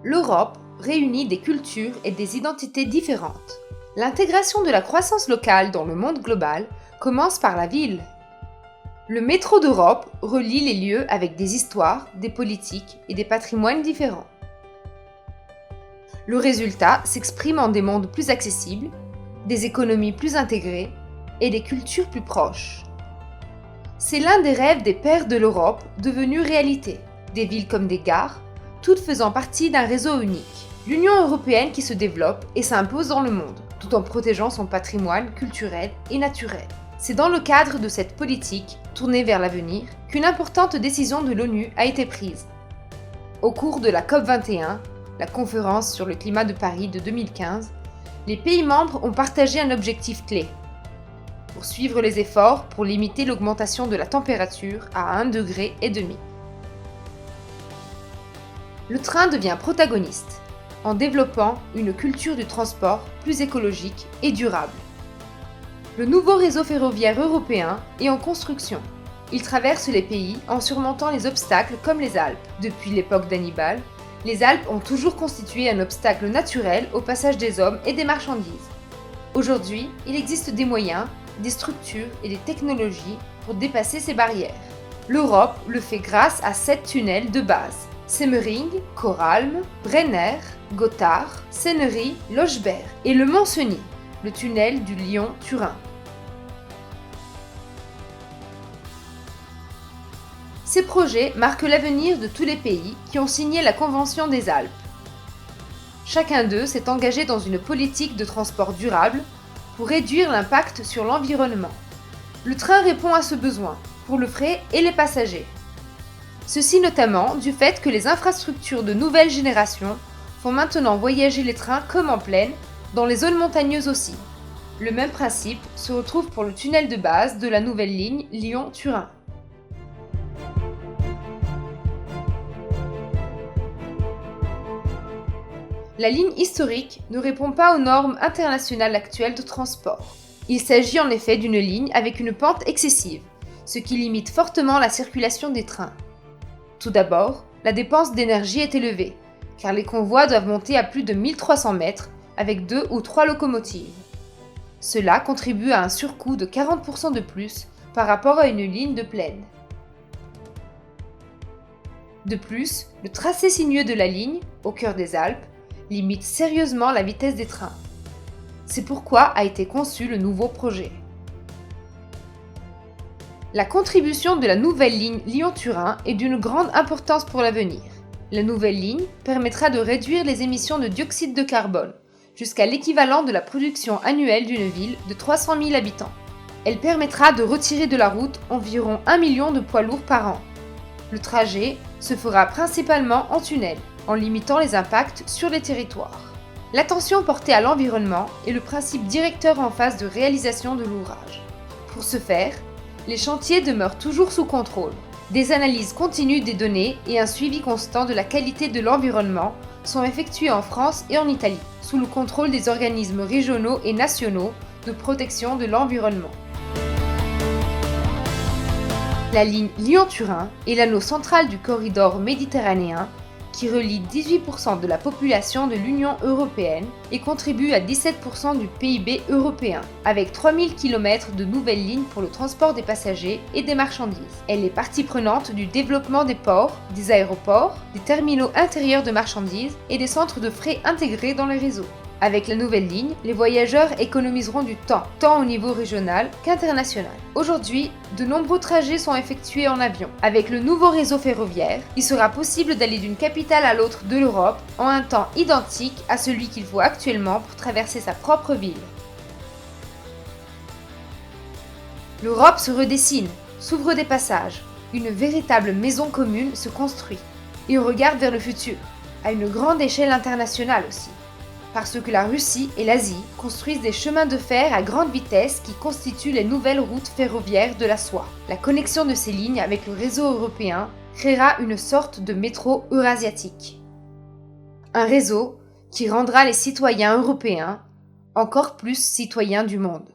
L'Europe réunit des cultures et des identités différentes. L'intégration de la croissance locale dans le monde global commence par la ville. Le métro d'Europe relie les lieux avec des histoires, des politiques et des patrimoines différents. Le résultat s'exprime en des mondes plus accessibles, des économies plus intégrées et des cultures plus proches. C'est l'un des rêves des pères de l'Europe devenu réalité, des villes comme des gares, toutes faisant partie d'un réseau unique. L'Union européenne qui se développe et s'impose dans le monde, tout en protégeant son patrimoine culturel et naturel. C'est dans le cadre de cette politique, tournée vers l'avenir, qu'une importante décision de l'ONU a été prise. Au cours de la COP21, la conférence sur le climat de Paris de 2015, les pays membres ont partagé un objectif clé: poursuivre les efforts pour limiter l'augmentation de la température à 1,5 degré. Le train devient protagoniste, en développant une culture du transport plus écologique et durable. Le nouveau réseau ferroviaire européen est en construction. Il traverse les pays en surmontant les obstacles comme les Alpes. Depuis l'époque d'Hannibal, les Alpes ont toujours constitué un obstacle naturel au passage des hommes et des marchandises. Aujourd'hui, il existe des moyens, des structures et des technologies pour dépasser ces barrières. L'Europe le fait grâce à 7 tunnels de base: Semmering, Koralm, Brenner, Gotthard, Sennery, Lochberg et le Mont-Cenis, le tunnel du Lyon-Turin. Ces projets marquent l'avenir de tous les pays qui ont signé la Convention des Alpes. Chacun d'eux s'est engagé dans une politique de transport durable pour réduire l'impact sur l'environnement. Le train répond à ce besoin, pour le fret et les passagers. Ceci notamment du fait que les infrastructures de nouvelle génération font maintenant voyager les trains comme en plaine, dans les zones montagneuses aussi. Le même principe se retrouve pour le tunnel de base de la nouvelle ligne Lyon-Turin. La ligne historique ne répond pas aux normes internationales actuelles de transport. Il s'agit en effet d'une ligne avec une pente excessive, ce qui limite fortement la circulation des trains. Tout d'abord, la dépense d'énergie est élevée, car les convois doivent monter à plus de 1300 mètres avec 2 ou 3 locomotives. Cela contribue à un surcoût de 40% de plus par rapport à une ligne de plaine. De plus, le tracé sinueux de la ligne, au cœur des Alpes, limite sérieusement la vitesse des trains. C'est pourquoi a été conçu le nouveau projet. La contribution de la nouvelle ligne Lyon-Turin est d'une grande importance pour l'avenir. La nouvelle ligne permettra de réduire les émissions de dioxyde de carbone jusqu'à l'équivalent de la production annuelle d'une ville de 300 000 habitants. Elle permettra de retirer de la route environ 1 million de poids lourds par an. Le trajet se fera principalement en tunnel, en limitant les impacts sur les territoires. L'attention portée à l'environnement est le principe directeur en phase de réalisation de l'ouvrage. Pour ce faire, les chantiers demeurent toujours sous contrôle. Des analyses continues des données et un suivi constant de la qualité de l'environnement sont effectués en France et en Italie, sous le contrôle des organismes régionaux et nationaux de protection de l'environnement. La ligne Lyon-Turin est l'anneau central du corridor méditerranéen qui relie 18% de la population de l'Union européenne et contribue à 17% du PIB européen, avec 3000 km de nouvelles lignes pour le transport des passagers et des marchandises. Elle est partie prenante du développement des ports, des aéroports, des terminaux intérieurs de marchandises et des centres de fret intégrés dans les réseaux. Avec la nouvelle ligne, les voyageurs économiseront du temps, tant au niveau régional qu'international. Aujourd'hui, de nombreux trajets sont effectués en avion. Avec le nouveau réseau ferroviaire, il sera possible d'aller d'une capitale à l'autre de l'Europe en un temps identique à celui qu'il faut actuellement pour traverser sa propre ville. L'Europe se redessine, s'ouvre des passages, une véritable maison commune se construit. Et on regarde vers le futur, à une grande échelle internationale aussi. Parce que la Russie et l'Asie construisent des chemins de fer à grande vitesse qui constituent les nouvelles routes ferroviaires de la soie. La connexion de ces lignes avec le réseau européen créera une sorte de métro eurasiatique. Un réseau qui rendra les citoyens européens encore plus citoyens du monde.